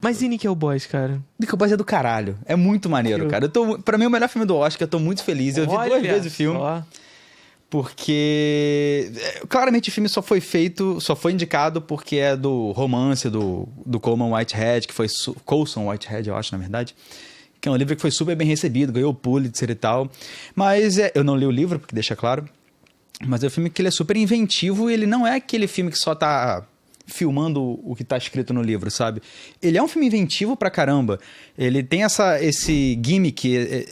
Mas e Nickel Boys, cara? Nickel Boys é do caralho. É muito maneiro, cara. Pra mim, é o melhor filme do Oscar. Eu tô muito feliz. Eu vi duas vezes o filme. Ó. Porque claramente o filme só foi indicado porque é do romance do Coleman Whitehead, que foi Colson Whitehead, eu acho, na verdade, que é um livro que foi super bem recebido, ganhou o Pulitzer e tal. Mas eu não li o livro, porque deixa claro, mas é um filme que ele é super inventivo e ele não é aquele filme que só tá filmando o que tá escrito no livro, sabe? Ele é um filme inventivo pra caramba. Ele tem esse gimmick,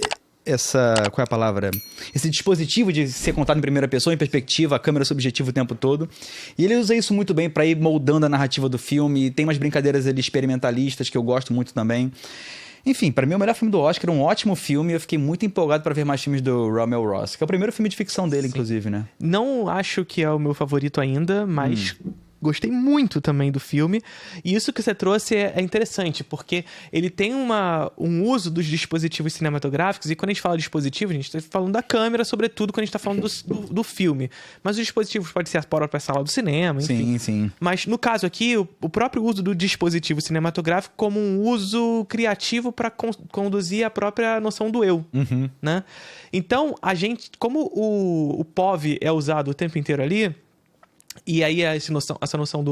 qual é a palavra? Esse dispositivo de ser contado em primeira pessoa, em perspectiva, a câmera subjetiva o tempo todo. E ele usa isso muito bem para ir moldando a narrativa do filme. E tem umas brincadeiras ali experimentalistas que eu gosto muito também. Enfim, para mim o melhor filme do Oscar, um ótimo filme. Eu fiquei muito empolgado para ver mais filmes do Ravel Ross, que é o primeiro filme de ficção dele, inclusive, né? Não acho que é o meu favorito ainda, mas gostei muito também do filme. E isso que você trouxe é interessante, porque ele tem um uso dos dispositivos cinematográficos, e quando a gente fala de dispositivo, a gente está falando da câmera, sobretudo quando a gente está falando do filme. Mas os dispositivos podem ser a própria sala do cinema, enfim. Sim, sim. Mas no caso aqui, o próprio uso do dispositivo cinematográfico como um uso criativo para conduzir a própria noção do eu, né? Então, a gente, como o POV é usado o tempo inteiro ali, e aí essa noção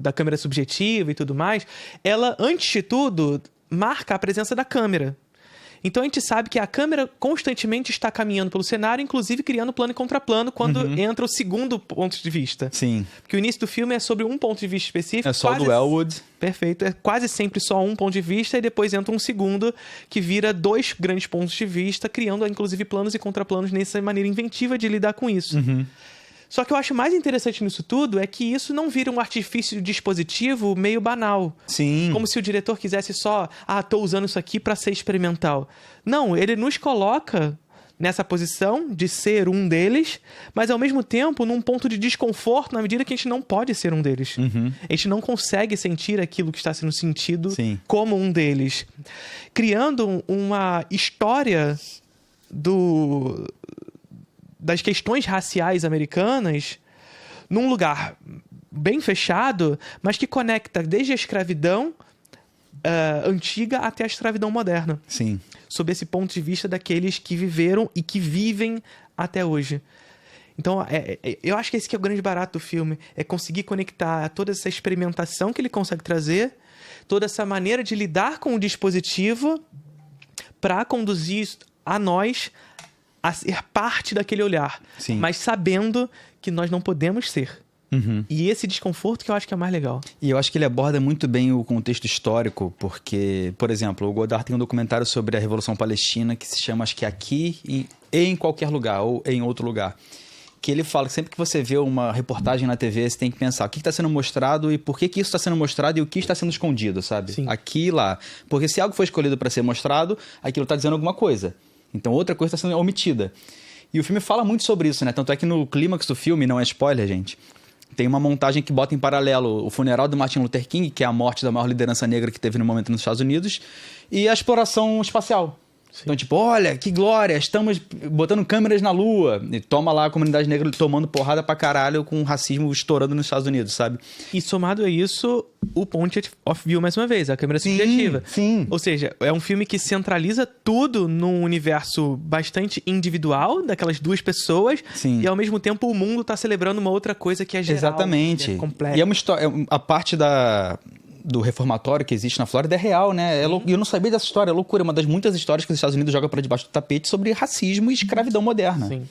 da câmera subjetiva e tudo mais, ela, antes de tudo, marca a presença da câmera. Então a gente sabe que a câmera constantemente está caminhando pelo cenário, inclusive criando plano e contraplano quando entra o segundo ponto de vista. Sim. Porque o início do filme é sobre um ponto de vista específico. É só do Elwood. Perfeito. É quase sempre só um ponto de vista e depois entra um segundo que vira dois grandes pontos de vista, criando inclusive planos e contraplanos nessa maneira inventiva de lidar com isso. Só que eu acho mais interessante nisso tudo é que isso não vira um artifício dispositivo meio banal. Sim. Como se o diretor quisesse só, tô usando isso aqui para ser experimental. Não, ele nos coloca nessa posição de ser um deles, mas ao mesmo tempo num ponto de desconforto na medida que a gente não pode ser um deles. A gente não consegue sentir aquilo que está sendo sentido como um deles. Criando uma história das questões raciais americanas num lugar bem fechado, mas que conecta desde a escravidão antiga até a escravidão moderna. Sim. Sob esse ponto de vista daqueles que viveram e que vivem até hoje. Então, eu acho que esse que é o grande barato do filme, é conseguir conectar toda essa experimentação que ele consegue trazer, toda essa maneira de lidar com o dispositivo para conduzir a nós a ser parte daquele olhar, mas sabendo que nós não podemos ser. E esse desconforto que eu acho que é mais legal. E eu acho que ele aborda muito bem o contexto histórico, porque, por exemplo, o Godard tem um documentário sobre a Revolução Palestina que se chama, acho que Aqui e em Qualquer Lugar, ou em Outro Lugar. Que ele fala que sempre que você vê uma reportagem na TV, você tem que pensar o que está sendo mostrado e por que isso está sendo mostrado e o que está sendo escondido, sabe? Sim. Aqui e lá. Porque se algo foi escolhido para ser mostrado, aquilo está dizendo alguma coisa. Então outra coisa está sendo omitida. E o filme fala muito sobre isso, né? Tanto é que no clímax do filme, não é spoiler, gente, tem uma montagem que bota em paralelo o funeral do Martin Luther King, que é a morte da maior liderança negra que teve no momento nos Estados Unidos, e a exploração espacial. Então, tipo, olha, que glória, estamos botando câmeras na Lua. E toma lá a comunidade negra tomando porrada pra caralho com o racismo estourando nos Estados Unidos, sabe? E somado a isso, o point of view, mais uma vez, a câmera subjetiva. Sim. Ou seja, é um filme que centraliza tudo num universo bastante individual, daquelas duas pessoas, e ao mesmo tempo o mundo tá celebrando uma outra coisa que é geral. Exatamente. Que é complexa. E é uma história, a parte do reformatório que existe na Flórida é real, né? E eu não sabia dessa história, é loucura. É uma das muitas histórias que os Estados Unidos jogam para debaixo do tapete sobre racismo e escravidão moderna. Sim.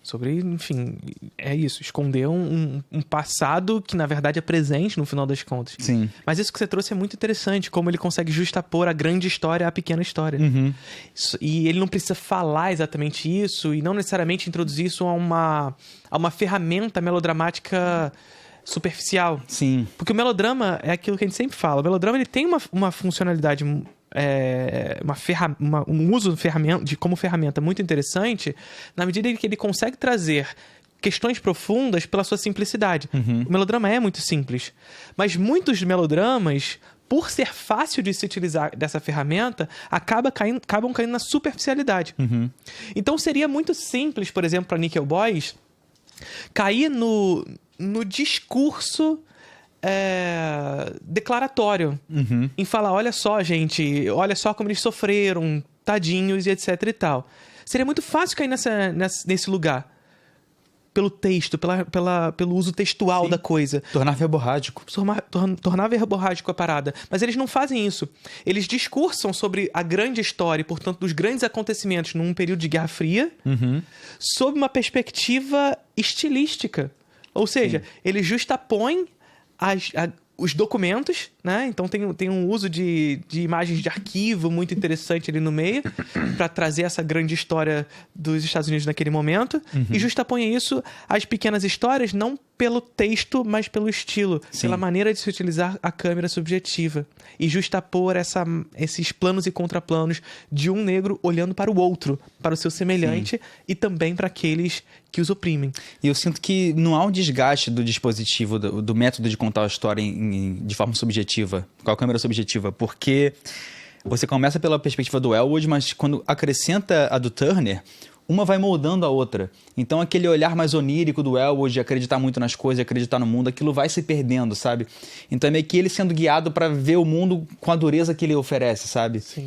Sobre, enfim, é isso. Esconder um passado que, na verdade, é presente no final das contas. Sim. Mas isso que você trouxe é muito interessante, como ele consegue justapor a grande história à pequena história. E ele não precisa falar exatamente isso e não necessariamente introduzir isso a uma ferramenta melodramática superficial. Sim. Porque o melodrama é aquilo que a gente sempre fala. O melodrama ele tem uma funcionalidade, um uso como ferramenta muito interessante, na medida em que ele consegue trazer questões profundas pela sua simplicidade. O melodrama é muito simples. Mas muitos melodramas, por ser fácil de se utilizar dessa ferramenta, acabam caindo na superficialidade. Então seria muito simples, por exemplo, para Nickel Boys, cair no discurso declaratório. Em falar, olha só, gente, olha só como eles sofreram, tadinhos e etc e tal. Seria muito fácil cair nesse lugar. Pelo texto, pelo uso textual da coisa. Tornar verborrágico. Tornar verborrágico a parada. Mas eles não fazem isso. Eles discursam sobre a grande história e, portanto, dos grandes acontecimentos num período de Guerra Fria, sob uma perspectiva estilística. Ou seja, eles justapõem os documentos, né? Então tem um uso de imagens de arquivo muito interessante ali no meio para trazer essa grande história dos Estados Unidos naquele momento e justapõe isso às pequenas histórias, não pelo texto, mas pelo estilo, pela maneira de se utilizar a câmera subjetiva e justapor esses planos e contraplanos de um negro olhando para o outro, para o seu semelhante e também para aqueles que os oprimem. E eu sinto que não há um desgaste do dispositivo, do método de contar a história de forma subjetiva, com a câmera subjetiva, porque você começa pela perspectiva do Elwood, mas quando acrescenta a do Turner, uma vai moldando a outra. Então aquele olhar mais onírico do Elwood, de acreditar muito nas coisas, de acreditar no mundo, aquilo vai se perdendo, sabe? Então é meio que ele sendo guiado para ver o mundo com a dureza que ele oferece, sabe? Sim.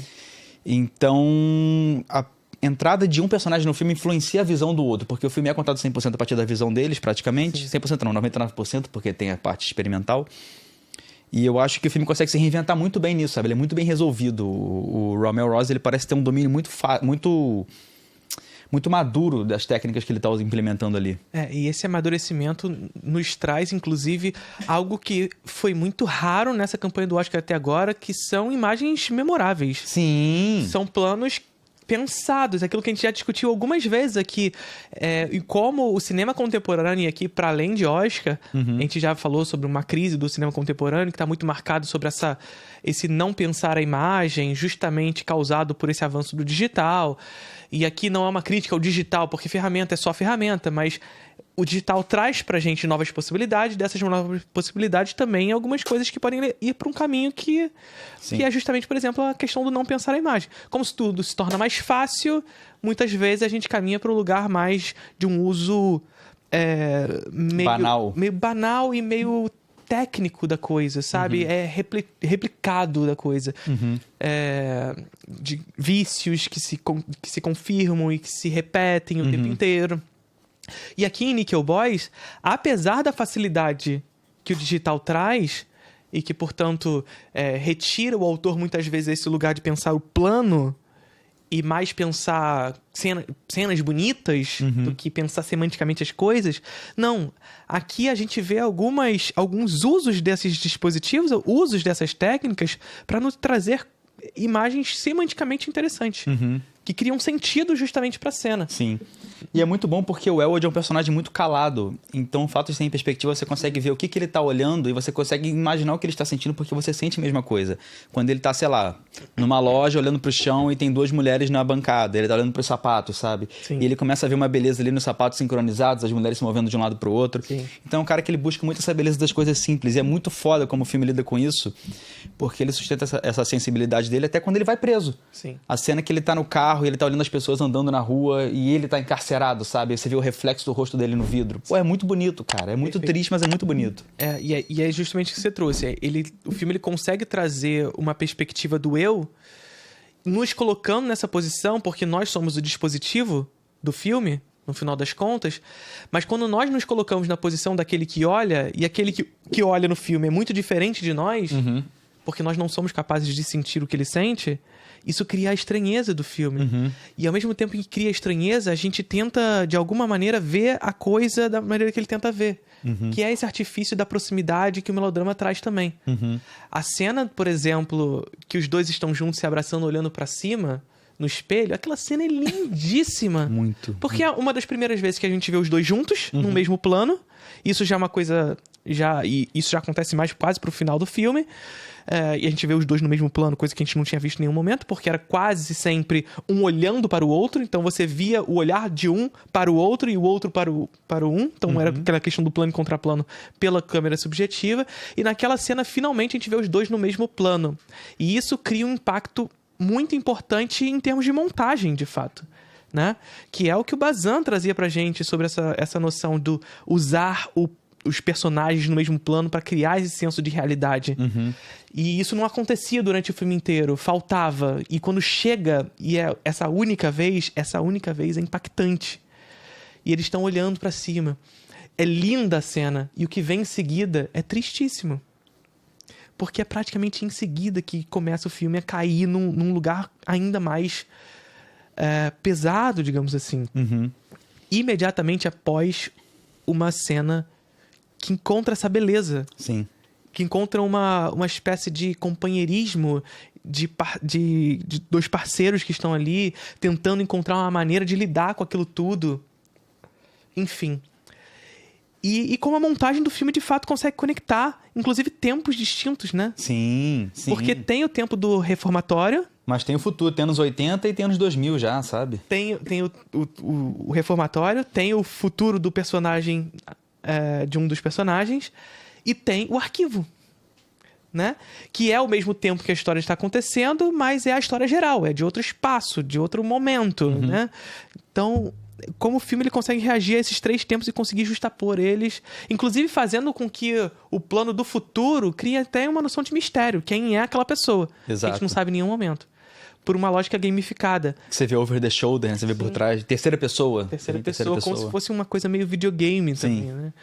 Então a entrada de um personagem no filme influencia a visão do outro, porque o filme é contado 100% a partir da visão deles, praticamente. 100% não, 99%, porque tem a parte experimental. E eu acho que o filme consegue se reinventar muito bem nisso, sabe? Ele é muito bem resolvido. O Romeo Ross, ele parece ter um domínio muito maduro das técnicas que ele está implementando ali. E esse amadurecimento nos traz, inclusive, algo que foi muito raro nessa campanha do Oscar até agora, que são imagens memoráveis. Sim! São planos pensados, aquilo que a gente já discutiu algumas vezes aqui, e como o cinema contemporâneo aqui, para além de Oscar, a gente já falou sobre uma crise do cinema contemporâneo que está muito marcado sobre esse não pensar a imagem, justamente causado por esse avanço do digital. E aqui não é uma crítica ao digital, porque ferramenta é só ferramenta, mas o digital traz pra gente novas possibilidades, dessas novas possibilidades também algumas coisas que podem ir para um caminho que é justamente, por exemplo, a questão do não pensar a imagem. Como se tudo se torna mais fácil, muitas vezes a gente caminha para um lugar mais de um uso meio banal e meio técnico da coisa, sabe? Replicado da coisa. De vícios que se confirmam e que se repetem o tempo inteiro. E aqui em Nickel Boys, apesar da facilidade que o digital traz e que, portanto, retira o autor muitas vezes desse lugar de pensar o plano e mais pensar cenas bonitas do que pensar semanticamente as coisas. Não. Aqui a gente vê alguns usos desses dispositivos, usos dessas técnicas para nos trazer imagens semanticamente interessantes. Que criam sentido justamente pra cena. Sim. E é muito bom porque o Elwood é um personagem muito calado. Então, o fato de ter em perspectiva, você consegue ver o que ele tá olhando e você consegue imaginar o que ele está sentindo porque você sente a mesma coisa. Quando ele tá, sei lá, numa loja olhando pro chão e tem duas mulheres na bancada, ele tá olhando pros sapatos, sabe? Sim. E ele começa a ver uma beleza ali nos sapatos sincronizados, as mulheres se movendo de um lado pro outro. Sim. Então, é um cara que ele busca muito essa beleza das coisas simples. E é muito foda como o filme lida com isso, porque ele sustenta essa sensibilidade dele até quando ele vai preso. Sim. A cena que ele tá no carro e ele tá olhando as pessoas andando na rua e ele tá encarcerado, sabe? Você vê o reflexo do rosto dele no vidro. Pô, é muito bonito, cara. É muito triste, mas é muito bonito. E é justamente o que você trouxe. O filme ele consegue trazer uma perspectiva do eu, nos colocando nessa posição, porque nós somos o dispositivo do filme, no final das contas, mas quando nós nos colocamos na posição daquele que olha, e aquele que olha no filme é muito diferente de nós, porque nós não somos capazes de sentir o que ele sente, isso cria a estranheza do filme. E ao mesmo tempo que cria a estranheza, a gente tenta, de alguma maneira, ver a coisa da maneira que ele tenta ver. Que é esse artifício da proximidade que o melodrama traz também. A cena, por exemplo, que os dois estão juntos se abraçando, olhando pra cima, no espelho, aquela cena é lindíssima. Muito. Porque é uma das primeiras vezes que a gente vê os dois juntos, no mesmo plano. Isso já é uma coisa... E isso já acontece mais quase pro final do filme. E a gente vê os dois no mesmo plano, coisa que a gente não tinha visto em nenhum momento, porque era quase sempre um olhando para o outro. Então você via o olhar de um para o outro e o outro para o um. Então era aquela questão do plano e contraplano pela câmera subjetiva. E naquela cena, finalmente, a gente vê os dois no mesmo plano. E isso cria um impacto muito importante em termos de montagem, de fato. Né? Que é o que o Bazin trazia pra gente sobre essa noção do usar o os personagens no mesmo plano pra criar esse senso de realidade. E isso não acontecia durante o filme inteiro, faltava. E quando chega, e é essa única vez é impactante. E eles estão olhando pra cima. É linda a cena. E o que vem em seguida é tristíssimo. Porque é praticamente em seguida que começa o filme a cair num lugar ainda mais pesado, digamos assim. Imediatamente após uma cena que encontra essa beleza. Sim. Que encontra uma espécie de companheirismo de dois parceiros que estão ali tentando encontrar uma maneira de lidar com aquilo tudo. Enfim. E como a montagem do filme, de fato, consegue conectar, inclusive, tempos distintos, né? Sim. Porque tem o tempo do reformatório. Mas tem o futuro, tem anos 80 e tem anos 2000 já, sabe? Tem o reformatório, tem o futuro do personagem, de um dos personagens, e tem o arquivo, né? Que é ao mesmo tempo que a história está acontecendo, mas é a história geral, é de outro espaço, de outro momento, né? Então, como o filme ele consegue reagir a esses três tempos e conseguir justapor eles, inclusive fazendo com que o plano do futuro crie até uma noção de mistério. Quem é aquela pessoa? Exato. A gente não sabe em nenhum momento. Por uma lógica gamificada. Você vê over the shoulder, né? Você vê por trás. Terceira pessoa. Terceira pessoa, como se fosse uma coisa meio videogame também, né?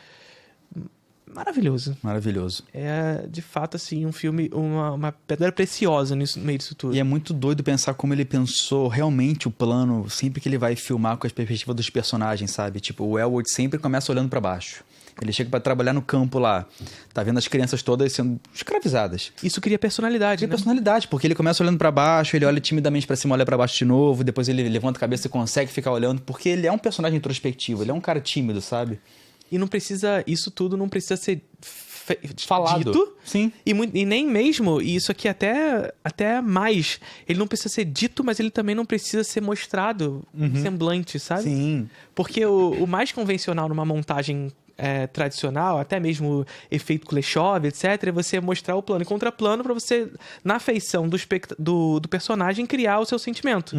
Maravilhoso. Maravilhoso. É, de fato, assim, um filme, uma pedra preciosa no meio disso tudo. E é muito doido pensar como ele pensou realmente o plano, sempre que ele vai filmar com a perspectiva dos personagens, sabe? Tipo, o Elwood sempre começa olhando pra baixo. Ele chega pra trabalhar no campo lá, tá vendo as crianças todas sendo escravizadas. Isso cria personalidade, Cria personalidade, porque ele começa olhando pra baixo, ele olha timidamente pra cima, olha pra baixo de novo, depois ele levanta a cabeça e consegue ficar olhando, porque ele é um personagem introspectivo, ele é um cara tímido, sabe? E não precisa, isso tudo não precisa ser falado. Dito. Sim. E nem mesmo, e isso aqui até mais, ele não precisa ser dito, mas ele também não precisa ser mostrado semblante, sabe? Sim. Porque o mais convencional numa montagem tradicional, até mesmo efeito Kuleshov, etc., é você mostrar o plano e contraplano para você, na feição do personagem, criar o seu sentimento.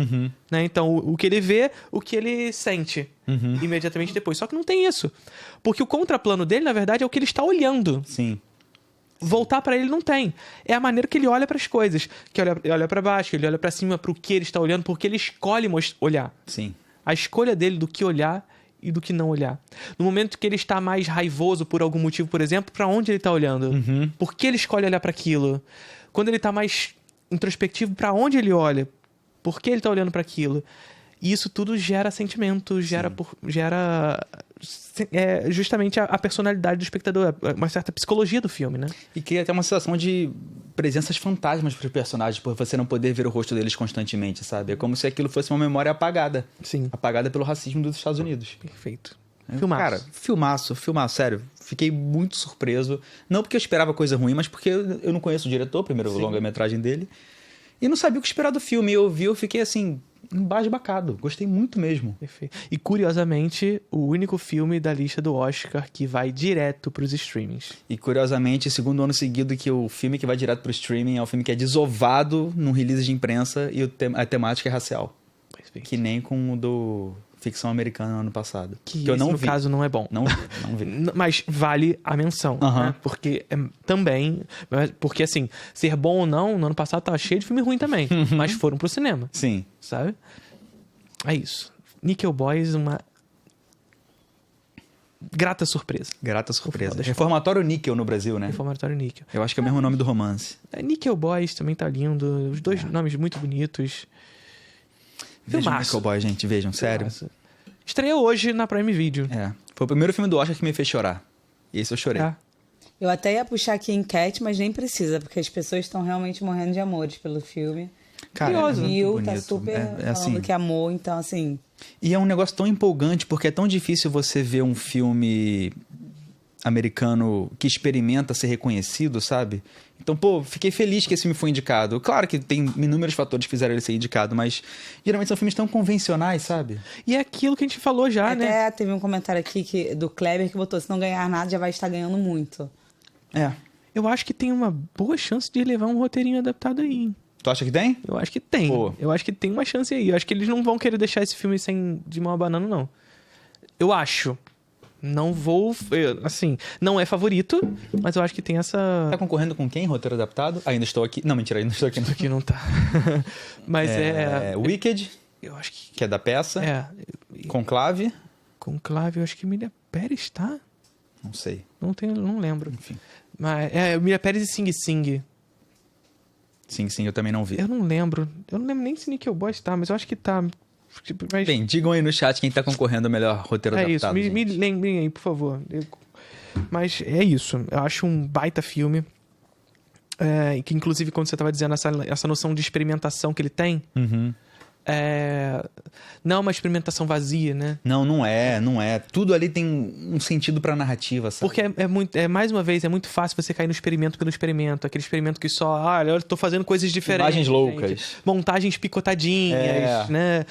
Né? Então, o que ele vê, o que ele sente imediatamente depois. Só que não tem isso. Porque o contraplano dele, na verdade, é o que ele está olhando. Sim. Voltar para ele não tem. É a maneira que ele olha para as coisas. Que ele olha para baixo, que ele olha para cima, para o que ele está olhando, porque ele escolhe olhar. Sim. A escolha dele do que olhar e do que não olhar. No momento que ele está mais raivoso por algum motivo, por exemplo, para onde ele está olhando? Por que ele escolhe olhar para aquilo? Quando ele está mais introspectivo, para onde ele olha? Por que ele está olhando para aquilo? E isso tudo gera sentimento, gera justamente a personalidade do espectador, uma certa psicologia do filme, né? E cria até uma sensação de presenças fantasmas para os personagens, por você não poder ver o rosto deles constantemente, sabe? É como se aquilo fosse uma memória apagada. Sim. Apagada pelo racismo dos Estados Unidos. Perfeito. Filmaço. Cara, filmaço, sério. Fiquei muito surpreso. Não porque eu esperava coisa ruim, mas porque eu não conheço o diretor, primeiro longa-metragem dele. E não sabia o que esperar do filme. Eu vi, eu fiquei assim, embasbacado. Gostei muito mesmo. Perfeito. E curiosamente, o único filme da lista do Oscar que vai direto pros streamings. E curiosamente, segundo ano seguido que o filme que vai direto pro streaming é o filme que é desovado num release de imprensa e a temática é racial. Perfeito. Que nem com o do Ficção Americana ano passado. Que eu não vi. No caso não é bom. Não vi. Mas vale a menção. Né? Porque também... Porque assim, ser bom ou não, no ano passado tava cheio de filme ruim também. Mas foram pro cinema. Sim. Sabe? É isso. Nickel Boys, uma grata surpresa. Grata surpresa. Reformatório Níquel no Brasil, né? Reformatório Níquel. Eu acho que é o mesmo nome do romance. Nickel Boys também tá lindo. Os dois nomes muito bonitos. Vejam Nickel Boys, gente. Vejam, sério. Estreou hoje na Prime Video. Foi o primeiro filme do Oscar que me fez chorar. E esse eu chorei. Eu até ia puxar aqui enquete, mas nem precisa, porque as pessoas estão realmente morrendo de amores pelo filme. Cara, viu, tá super falando assim, que amou, então assim... E é um negócio tão empolgante, porque é tão difícil você ver um filme americano que experimenta ser reconhecido, sabe? Então, fiquei feliz que esse filme foi indicado. Claro que tem inúmeros fatores que fizeram ele ser indicado, mas geralmente são filmes tão convencionais, sabe? E é aquilo que a gente falou já, até, né? Teve um comentário aqui do Kleber que botou, se não ganhar nada, já vai estar ganhando muito. Eu acho que tem uma boa chance de levar um roteirinho adaptado aí. Tu acha que tem? Eu acho que tem. Eu acho que tem uma chance aí. Eu acho que eles não vão querer deixar esse filme de mão a banana, não. Eu acho. Não vou... Assim, não é favorito, mas eu acho que tem essa... Tá concorrendo com quem? Roteiro adaptado? Ainda estou aqui. Não, mentira, ainda estou aqui. Isso aqui não tá. Mas Wicked, eu acho que... que é da peça. Conclave. Conclave, eu acho que Emília Pérez, tá? Não sei. Não lembro. Enfim. Mas Emília Pérez e Sing Sing. Sim, eu também não vi. Eu não lembro nem se Nickel Boys tá, mas eu acho que tá. Mas... Bem, digam aí no chat quem tá concorrendo ao melhor roteiro adaptado. Isso, me lembrem aí, por favor. Mas é isso. Eu acho um baita filme. Que inclusive, quando você tava dizendo essa noção de experimentação que ele tem... Não é uma experimentação vazia, né? Não é. Tudo ali tem um sentido pra narrativa, sabe? Porque mais uma vez, é muito fácil você cair no experimento pelo experimento. Aquele experimento que só, eu tô fazendo coisas diferentes. Imagens loucas. Gente. Montagens picotadinhas, né?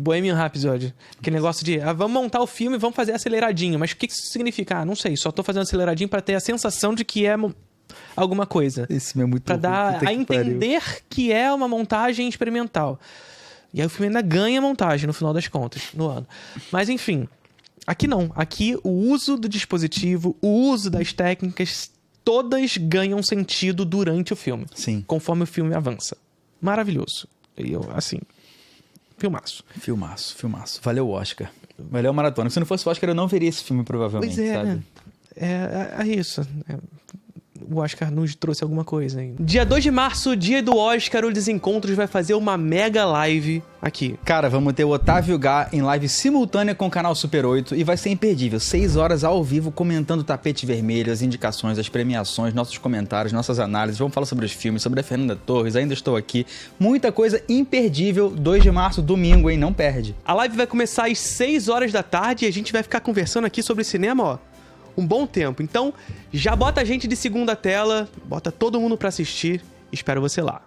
Bohemian Rhapsody. Aquele negócio de, vamos montar o filme e vamos fazer aceleradinho. Mas o que isso significa? Não sei, só tô fazendo aceleradinho pra ter a sensação de que é alguma coisa. Esse filme é muito pra dar a entender que é uma montagem experimental. E aí o filme ainda ganha montagem no final das contas, no ano. Mas enfim, aqui não. Aqui o uso do dispositivo, o uso das técnicas, todas ganham sentido durante o filme. Sim. Conforme o filme avança. Maravilhoso. E eu, assim, filmaço. Filmaço. Valeu o Oscar. Valeu a maratona. Se não fosse o Oscar, eu não veria esse filme, provavelmente, sabe? É isso. O Oscar nos trouxe alguma coisa ainda. Dia 2 de março, dia do Oscar, o Desencontros vai fazer uma mega live aqui. Cara, vamos ter o Otávio Gá em live simultânea com o canal Super 8 e vai ser imperdível. 6 horas ao vivo, comentando o tapete vermelho, as indicações, as premiações, nossos comentários, nossas análises. Vamos falar sobre os filmes, sobre a Fernanda Torres, ainda estou aqui. Muita coisa imperdível. 2 de março, domingo, hein? Não perde. A live vai começar às 6 horas da tarde e a gente vai ficar conversando aqui sobre cinema, ó, um bom tempo. Então, já bota a gente de segunda tela, bota todo mundo pra assistir. Espero você lá.